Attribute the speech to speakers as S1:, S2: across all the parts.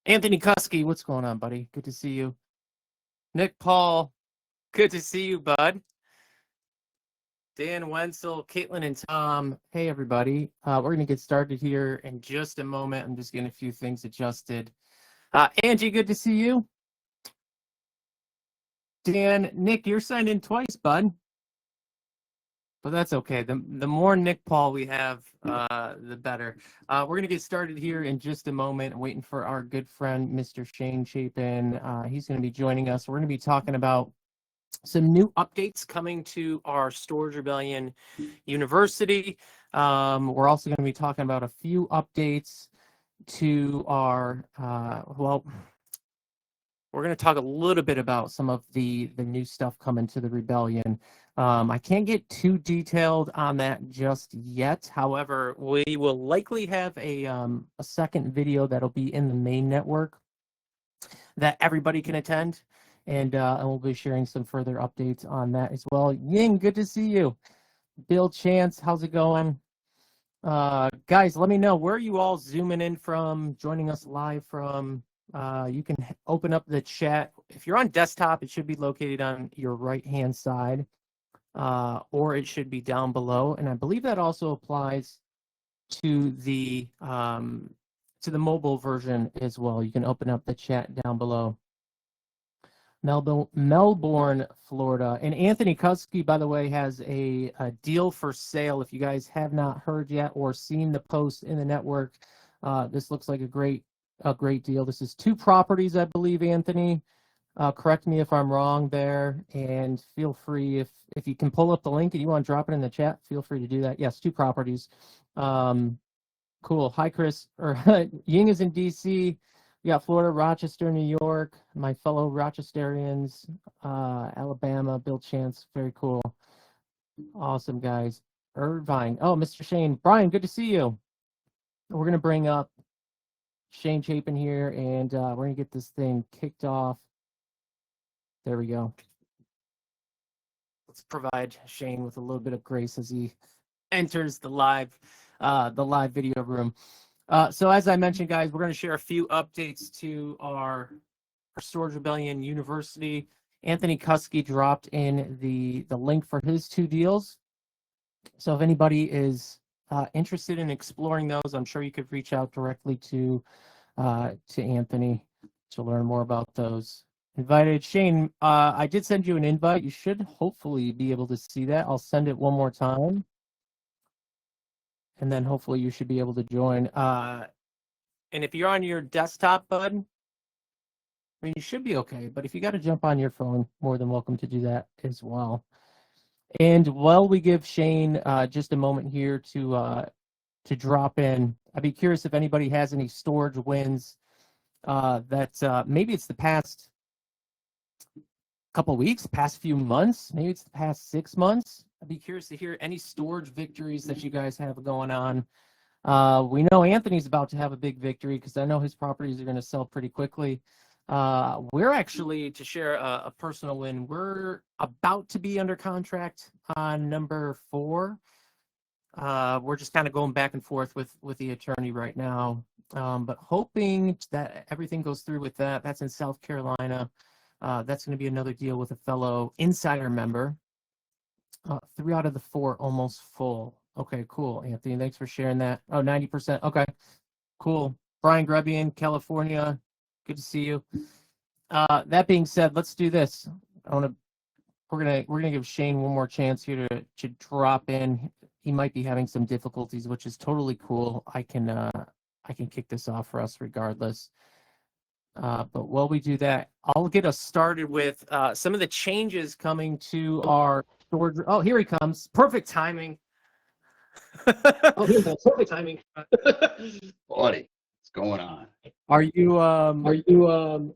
S1: Anthony Kusky, what's going on, buddy? Good to see you. Nick Paul, good to see you, bud. Dan Wenzel, Caitlin, and Tom. Hey, everybody. We're going to get started here in just a moment. I'm just getting a few things adjusted. Angie, good to see you. Dan, Nick, you're signed in twice, bud. But that's okay. The more Nick Paul we have, the better. We're going to get started here in just a moment, waiting for our good friend, Mr. Shane Chapin. He's going to be joining us. We're going to be talking about some new updates coming to our Storage Rebellion University. We're also going to be talking about a few updates to our, we're going to talk a little bit about some of the new stuff coming to the Rebellion. I can't get too detailed on that just yet. However, we will likely have a second video that'll be in the main network that everybody can attend. And we'll be sharing some further updates on that as well. Ying, good to see you. Bill Chance, how's it going? Guys, let me know, where are you all zooming in from, joining us live from? You can open up the chat. If you're on desktop, it should be located on your right-hand side, or it should be down below. And I believe that also applies to the mobile version as well. You can open up the chat down below. Melbourne, Florida. And Anthony Kusky, by the way, has a deal for sale. If you guys have not heard yet or seen the post in the network, this looks like a great deal. This is 2 properties, I believe, Anthony. Correct me if I'm wrong there, and feel free, if you can pull up the link and you want to drop it in the chat, feel free to do that. Yes, 2 properties. Cool. Hi, Chris. Ying is in DC. We got Florida, Rochester, New York, my fellow Rochesterians, Alabama, Bill Chance. Very cool. Awesome, guys. Irvine. Oh, Mr. Shane. Brian, good to see you. We're going to bring up Shane Chapin here, and we're going to get this thing kicked off. There we go. Let's provide Shane with a little bit of grace as he enters the live video room. So as I mentioned, guys, we're going to share a few updates to our Storage Rebellion University. Anthony Kusky dropped in the link for his 2 deals. So if anybody is interested in exploring those, I'm sure you could reach out directly to Anthony to learn more about those. Invited Shane, I did send you an invite. You should hopefully be able to see that. I'll send it one more time, and then hopefully you should be able to join. And if you're on your desktop, bud, I mean, you should be okay. But if you got to jump on your phone, more than welcome to do that as well. And while we give Shane just a moment here to drop in, I'd be curious if anybody has any storage wins that maybe it's the past couple weeks, past few months, maybe it's the past 6 months. I'd be curious to hear any storage victories that you guys have going on. We know Anthony's about to have a big victory because I know his properties are going to sell pretty quickly. We're actually, to share a personal win, we're about to be under contract on number 4. We're just kind of going back and forth with the attorney right now, but hoping that everything goes through with that. That's in South Carolina. That's going to be another deal with a fellow insider member. 3 out of the 4 almost full. Okay, cool, Anthony. Thanks for sharing that. Oh, 90%. Okay, cool. Brian Grebian, California. Good to see you. That being said, let's do this. We're gonna give Shane one more chance here to drop in. He might be having some difficulties, which is totally cool. I can kick this off for us regardless. But while we do that, I'll get us started with some of the changes coming to our storage. Oh, here he comes. Perfect timing. Perfect timing.
S2: Buddy, what's going on?
S1: Are you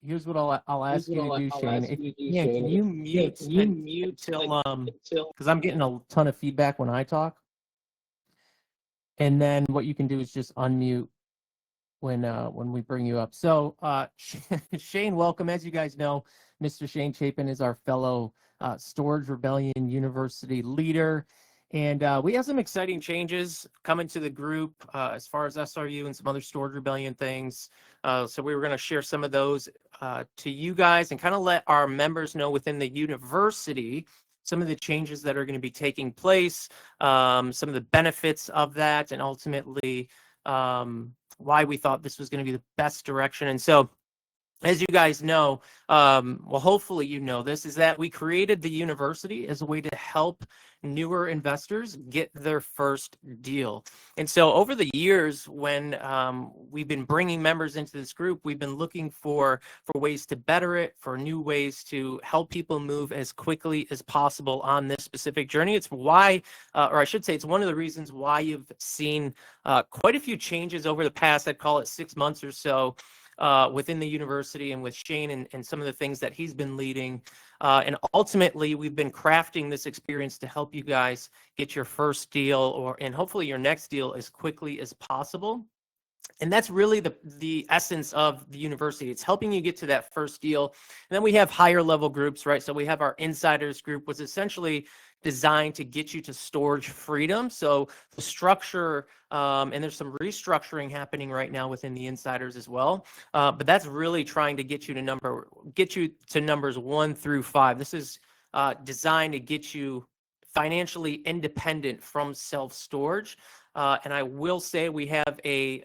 S1: here's what I'll ask you to do, Shane. Can you mute till because I'm getting a ton of feedback when I talk. And then what you can do is just unmute when we bring you up. So Shane, welcome. As you guys know, Mr. Shane Chapin is our fellow Storage Rebellion University leader. And we have some exciting changes coming to the group as far as SRU and some other Storage Rebellion things. So we were going to share some of those to you guys and kind of let our members know within the university some of the changes that are going to be taking place, some of the benefits of that, and ultimately why we thought this was going to be the best direction. And so, as you guys know, well, hopefully you know this, is that we created the university as a way to help newer investors get their first deal. And so over the years, when we've been bringing members into this group, we've been looking for ways to better it, for new ways to help people move as quickly as possible on this specific journey. It's why, or I should say, it's one of the reasons why you've seen quite a few changes over the past, I'd call it 6 months or so, within the university and with Shane and some of the things that he's been leading. And ultimately, we've been crafting this experience to help you guys get your first deal and hopefully your next deal as quickly as possible. And that's really the essence of the university. It's helping you get to that first deal. And then we have higher level groups, right? So we have our insiders group, was essentially designed to get you to storage freedom. So the structure, and there's some restructuring happening right now within the insiders as well. But that's really trying to get you to numbers 1 through 5. This is designed to get you financially independent from self-storage. And I will say we have a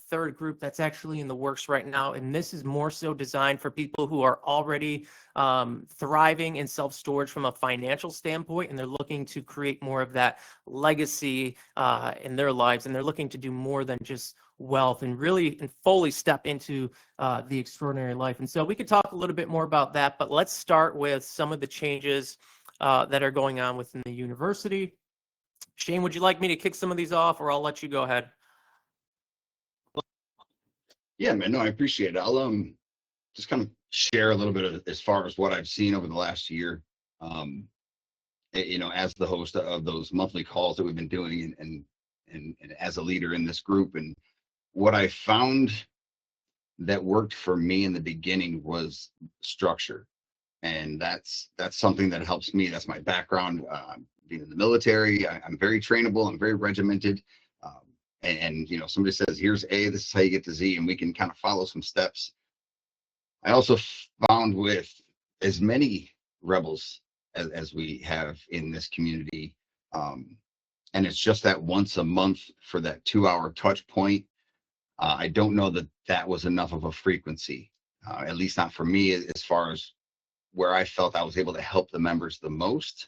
S1: third group that's actually in the works right now, and this is more so designed for people who are already thriving in self-storage from a financial standpoint, and they're looking to create more of that legacy in their lives, and they're looking to do more than just wealth and really and fully step into the extraordinary life. And so we could talk a little bit more about that, but let's start with some of the changes that are going on within the university. Shane, would you like me to kick some of these off, or I'll let you go ahead?
S2: Yeah, man, no, I appreciate it. I'll just kind of share a little bit of as far as what I've seen over the last year. As the host of those monthly calls that we've been doing and as a leader in this group, and what I found that worked for me in the beginning was structure. And that's something that helps me. That's my background. Being in the military, I'm very trainable. I'm very regimented. And somebody says, here's A, this is how you get to Z, and we can kind of follow some steps. I also found with as many rebels as we have in this community, and it's just that once a month for that 2-hour touch point, I don't know that was enough of a frequency, at least not for me, as far as where I felt I was able to help the members the most.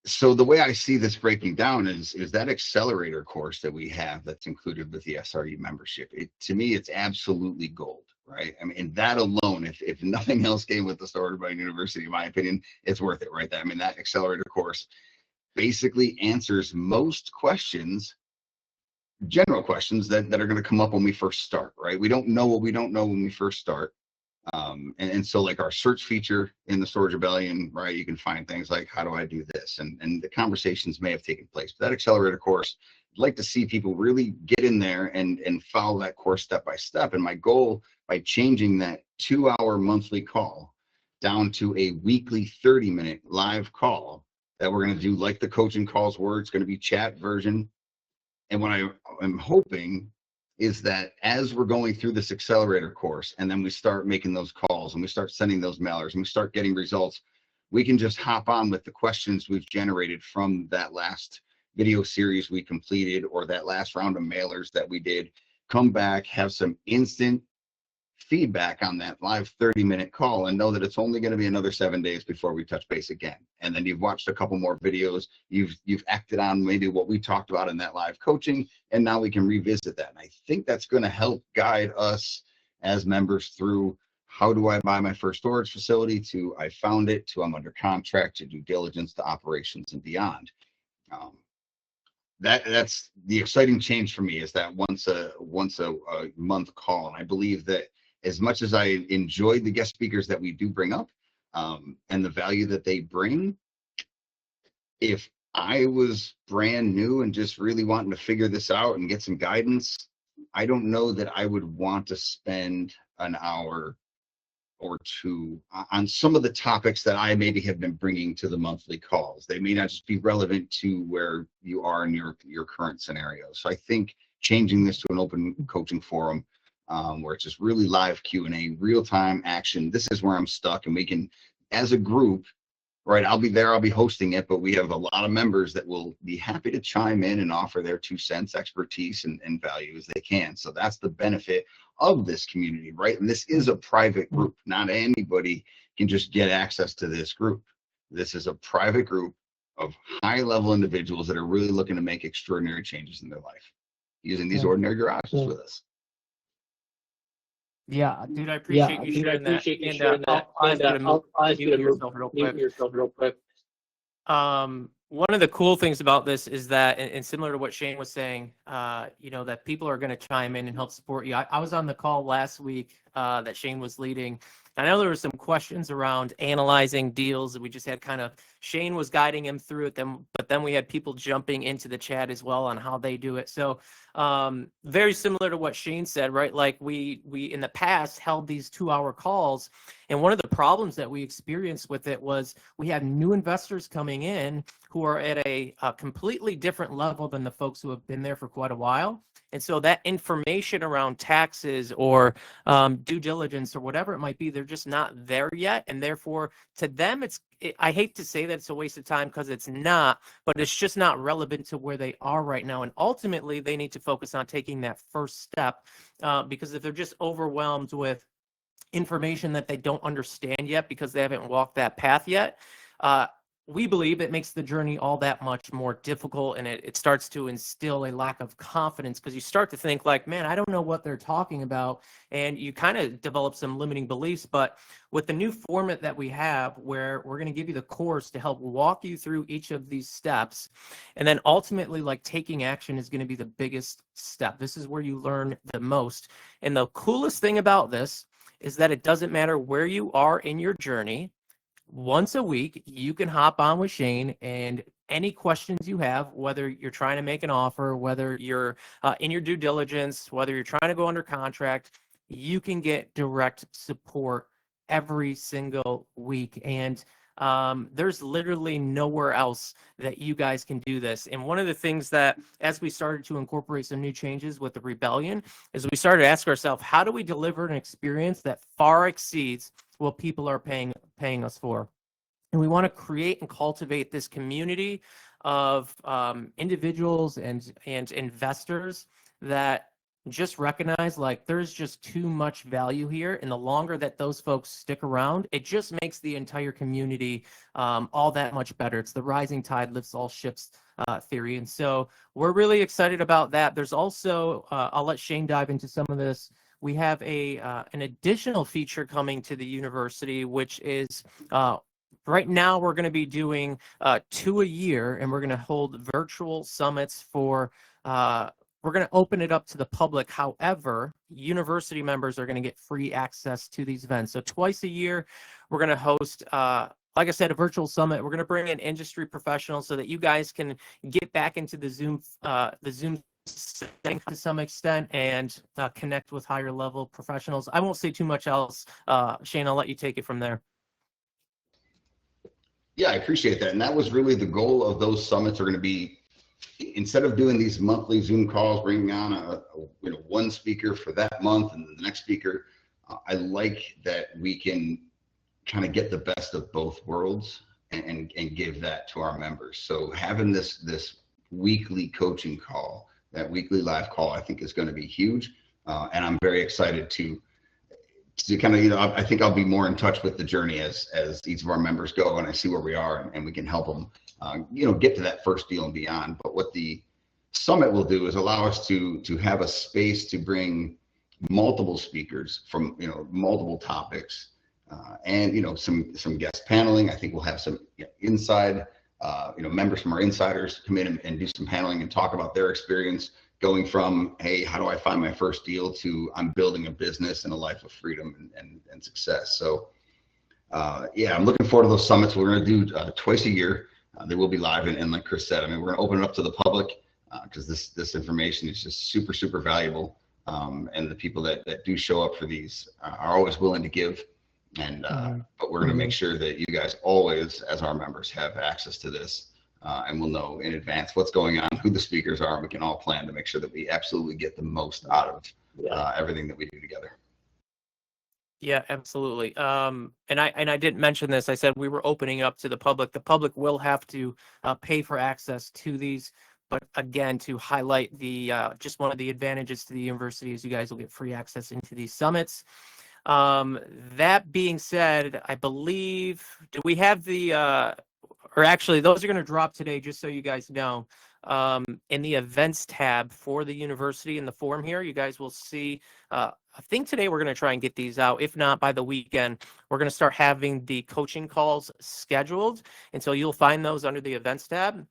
S2: So the way I see this breaking down is that accelerator course that we have that's included with the SRU membership. To me, it's absolutely gold, right? I mean, and that alone, if nothing else came with the Storage Rebellion University, in my opinion, it's worth it, right? I mean, that accelerator course basically answers most questions, general questions that are going to come up when we first start, right? We don't know what we don't know when we first start. And so like our search feature in the Storage Rebellion, right, you can find things like, how do I do this? And the conversations may have taken place. But that accelerator course, I'd like to see people really get in there and follow that course step by step. And my goal by changing that 2-hour monthly call down to a weekly 30-minute live call that we're going to do like the coaching calls were. It's going to be chat version. And what I am hoping is that as we're going through this accelerator course and then we start making those calls and we start sending those mailers and we start getting results, we can just hop on with the questions we've generated from that last video series we completed or that last round of mailers that we did, come back, have some instant feedback on that live 30-minute call and know that it's only going to be another 7 days before we touch base again. And then you've watched a couple more videos, you've acted on maybe what we talked about in that live coaching, and now we can revisit that. And I think that's going to help guide us as members through how do I buy my first storage facility to I found it, to I'm under contract, to due diligence, to operations and beyond. That's the exciting change for me, is that once a month call. And I believe that as much as I enjoyed the guest speakers that we do bring up and the value that they bring, if I was brand new and just really wanting to figure this out and get some guidance, I don't know that I would want to spend an hour or two on some of the topics that I maybe have been bringing to the monthly calls. They may not just be relevant to where you are in your current scenario. So I think changing this to an open coaching forum, where it's just really live Q&A, real time action. This is where I'm stuck, and we can, as a group, right, I'll be there, I'll be hosting it, but we have a lot of members that will be happy to chime in and offer their 2 cents, expertise, and value as they can. So that's the benefit of this community, right? And this is a private group. Not anybody can just get access to this group. This is a private group of high-level individuals that are really looking to make extraordinary changes in their life using these ordinary garages with us.
S1: Yeah, dude, I appreciate you sharing that. And I'll ask you to mute yourself real quick. One of the cool things about this is that, and similar to what Shane was saying, that people are going to chime in and help support you. I was on the call last week that Shane was leading. I know there were some questions around analyzing deals. We just had Shane was guiding him through it, but then we had people jumping into the chat as well on how they do it. So very similar to what Shane said, right? Like we in the past held these 2-hour calls, and one of the problems that we experienced with it was we had new investors coming in who are at a completely different level than the folks who have been there for quite a while. And so that information around taxes or due diligence or whatever it might be, they're just not there yet. And therefore, to them, I hate to say that it's a waste of time, because it's not, but it's just not relevant to where they are right now. And ultimately, they need to focus on taking that first step, because if they're just overwhelmed with information that they don't understand yet because they haven't walked that path yet, we believe it makes the journey all that much more difficult, and it starts to instill a lack of confidence, because you start to think like, man, I don't know what they're talking about, and you kind of develop some limiting beliefs. But with the new format that we have, where we're going to give you the course to help walk you through each of these steps, and then ultimately, like, taking action is going to be the biggest step. This is where you learn the most. And the coolest thing about this is that it doesn't matter where you are in your journey. Once a week, you can hop on with Shane, and any questions you have, whether you're trying to make an offer, whether you're in your due diligence, whether you're trying to go under contract, you can get direct support every single week. And there's literally nowhere else that you guys can do this. And one of the things that, as we started to incorporate some new changes with the Rebellion, is we started to ask ourselves, how do we deliver an experience that far exceeds what people are paying us for? And we want to create and cultivate this community of individuals and investors that just recognize, like, there's just too much value here, and the longer that those folks stick around, it just makes the entire community all that much better. It's the rising tide lifts all ships theory. And so we're really excited about that. There's also, I'll let Shane dive into some of this. We have an additional feature coming to the university, which is right now we're going to be doing 2 a year, and we're going to hold virtual summits for we're going to open it up to the public. However, university members are going to get free access to these events. So twice a year, we're going to host, like I said, a virtual summit. We're going to bring in industry professionals so that you guys can get back into the Zoom setting to some extent and connect with higher level professionals. I won't say too much else. Shane, I'll let you take it from there.
S2: Yeah, I appreciate that. And that was really the goal of those summits. Are going to be, instead of doing these monthly Zoom calls, bringing on one speaker for that month and the next speaker, I like that we can kind of get the best of both worlds and give that to our members. So having this weekly coaching call, that weekly live call, I think is going to be huge. And I'm very excited to kind of, I think I'll be more in touch with the journey as each of our members go, and I see where we are, and we can help them get to that first deal and beyond. But what the summit will do is allow us to have a space to bring multiple speakers from multiple topics, and some guest paneling. I think we'll have some inside members from our insiders come in and do some paneling and talk about their experience going from, hey, how do I find my first deal, to I'm building a business and a life of freedom and success. So yeah, I'm looking forward to those summits. We're going to do twice a year. They will be live, and like Chris said, I mean, we're going to open it up to the public because this information is just super, super valuable. And the people that do show up for these are always willing to give. And but we're going to make sure that you guys always, as our members, have access to this, and we'll know in advance what's going on, who the speakers are, and we can all plan to make sure that we absolutely get the most out of everything that we do together.
S1: Yeah, absolutely. And I didn't mention this. I said we were opening up to the public. The public will have to pay for access to these. But again, to highlight the just one of the advantages to the university is you guys will get free access into these summits. That being said, I believe, do we have the, or actually those are going to drop today, just so you guys know, in the events tab for the university in the forum here, you guys will see, I think today we're going to try and get these out. If not, by the weekend, we're going to start having the coaching calls scheduled. And so you'll find those under the events tab.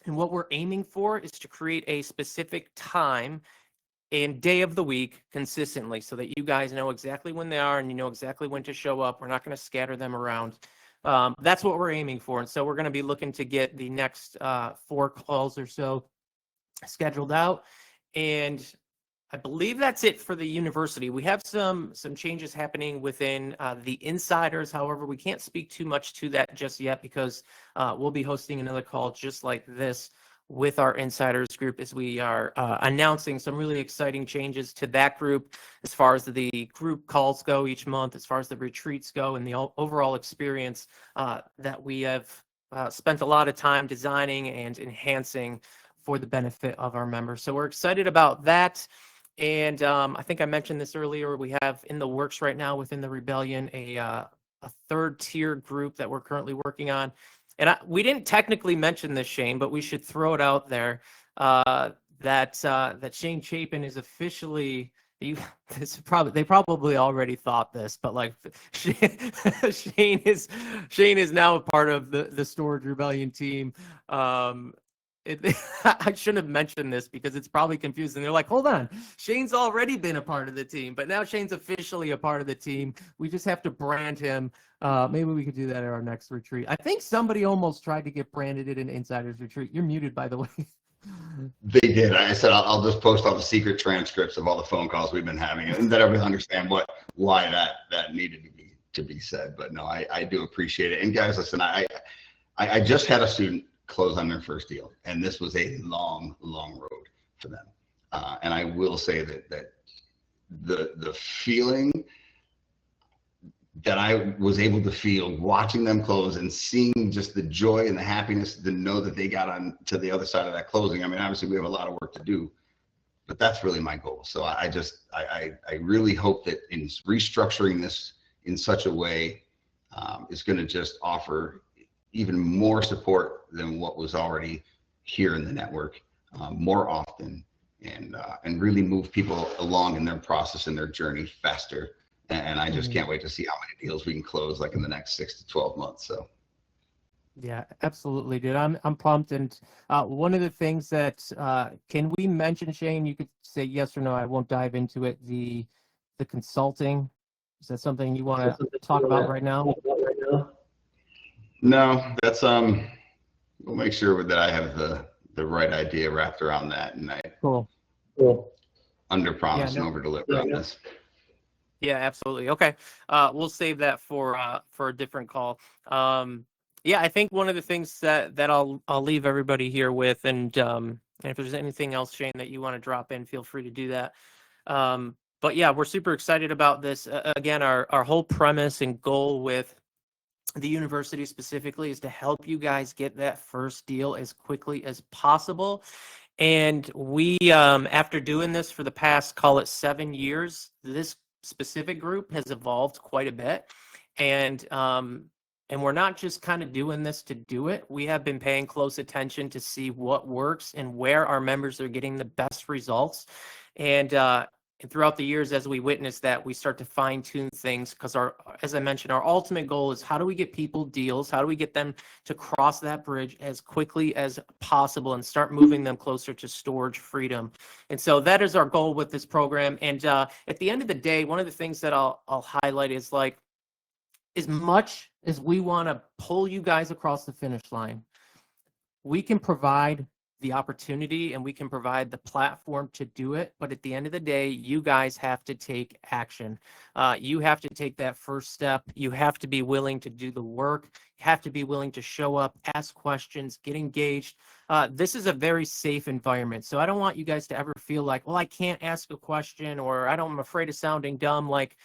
S1: And what we're aiming for is to create a specific time and day of the week consistently so that you guys know exactly when they are and you know exactly when to show up. We're not going to scatter them around. That's what we're aiming for. And so we're going to be looking to get the next 4 calls or so scheduled out. And I believe that's it for the university. We have some changes happening within the insiders. However, we can't speak too much to that just yet because we'll be hosting another call just like this with our insiders group as we are announcing some really exciting changes to that group as far as the group calls go each month, as far as the retreats go, and the overall experience that we have spent a lot of time designing and enhancing for the benefit of our members. So we're excited about that. And I think I mentioned this earlier. We have in the works right now within the Rebellion a 3rd tier group that we're currently working on. And we didn't technically mention this, Shane, but we should throw it out there that Shane Chapin is officially. They probably already thought this, but like Shane is now a part of the Storage Rebellion team. I shouldn't have mentioned this because it's probably confusing. They're like, hold on, Shane's already been a part of the team, but now Shane's officially a part of the team. We just have to brand him. Maybe we could do that at our next retreat. I think somebody almost tried to get branded at an insider's retreat. You're muted, by the way.
S2: They did. I said I'll just post all the secret transcripts of all the phone calls we've been having, and that everyone understand why that needed to be said. But no, I do appreciate it. And guys, listen, I just had a student close on their first deal, and this was a long road for them. And I will say that the feeling that I was able to feel watching them close and seeing just the joy and the happiness to know that they got on to the other side of that closing. I mean, obviously we have a lot of work to do, but that's really my goal. So I really hope that in restructuring this in such a way is going to just offer even more support than what was already here in the network more often, and really move people along in their process and their journey faster. And I just can't wait to see how many deals we can close like in the next 6 to 12 months. So.
S1: Yeah, absolutely, dude. I'm pumped. And one of the things that can we mention, Shane? You could say yes or no. I won't dive into it. The consulting, is that something you want to talk about right now?
S2: No, that's we'll make sure that I have the right idea wrapped around that, and I under promise and over deliver on this.
S1: Yeah, absolutely. Okay, we'll save that for a different call. Yeah, I think one of the things that I'll leave everybody here with, and if there's anything else, Shane, that you want to drop in, feel free to do that. But yeah, we're super excited about this. Again, our whole premise and goal with the university specifically is to help you guys get that first deal as quickly as possible. And we, after doing this for the past, call it 7 years, this specific group has evolved quite a bit. And we're not just kind of doing this to do it. We have been paying close attention to see what works and where our members are getting the best results. And throughout the years, as we witness that, we start to fine tune things because as I mentioned, our ultimate goal is how do we get people deals? How do we get them to cross that bridge as quickly as possible and start moving them closer to storage freedom? And so that is our goal with this program. And at the end of the day, one of the things that I'll highlight is like, as much as we want to pull you guys across the finish line, we can provide the opportunity and we can provide the platform to do it. But at the end of the day, you guys have to take action. You have to take that first step. You have to be willing to do the work. You have to be willing to show up, ask questions, get engaged. This is a very safe environment. So I don't want you guys to ever feel like, well, I can't ask a question, or I'm afraid of sounding dumb. Like,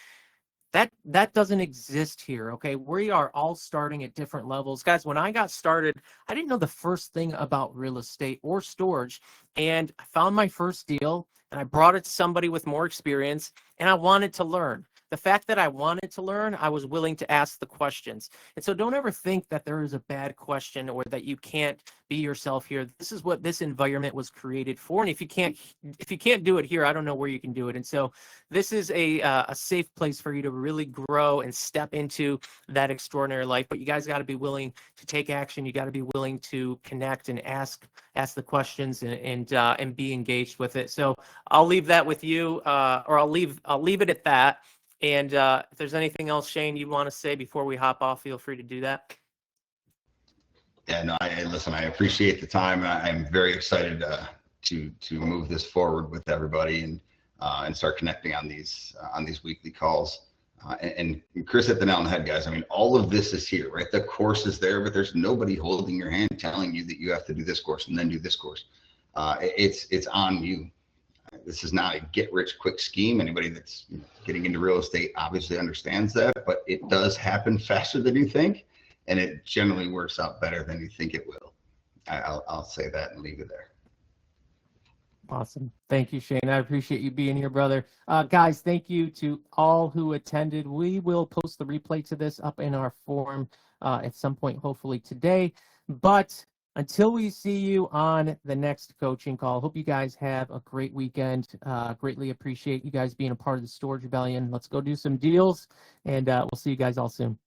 S1: that doesn't exist here. Okay, we are all starting at different levels, guys. When I got started, I didn't know the first thing about real estate or storage, and I found my first deal and I brought it to somebody with more experience, and I wanted to learn. The fact that I wanted to learn, I was willing to ask the questions. And so don't ever think that there is a bad question or that you can't be yourself here. This is what this environment was created for. And if you can't do it here, I don't know where you can do it. And so this is a safe place for you to really grow and step into that extraordinary life. But you guys got to be willing to take action. You got to be willing to connect and ask the questions and be engaged with it. So I'll leave that with you, or I'll leave it at that. And if there's anything else, Shane, you want to say before we hop off, feel free to do that.
S2: Yeah, no, listen, I appreciate the time. I'm very excited to move this forward with everybody and start connecting on these weekly calls. And Chris hit the nail on the head, guys. I mean, all of this is here, right? The course is there, but there's nobody holding your hand telling you that you have to do this course and then do this course. It's on you. This is not a get-rich-quick scheme. Anybody that's getting into real estate obviously understands that, but it does happen faster than you think, and it generally works out better than you think it will. I'll say that and leave it there.
S1: Awesome. Thank you, Shane. I appreciate you being here, brother. Guys, thank you to all who attended. We will post the replay to this up in our forum at some point, hopefully today. But until we see you on the next coaching call, hope you guys have a great weekend. Greatly appreciate you guys being a part of the Storage Rebellion. Let's go do some deals, and we'll see you guys all soon.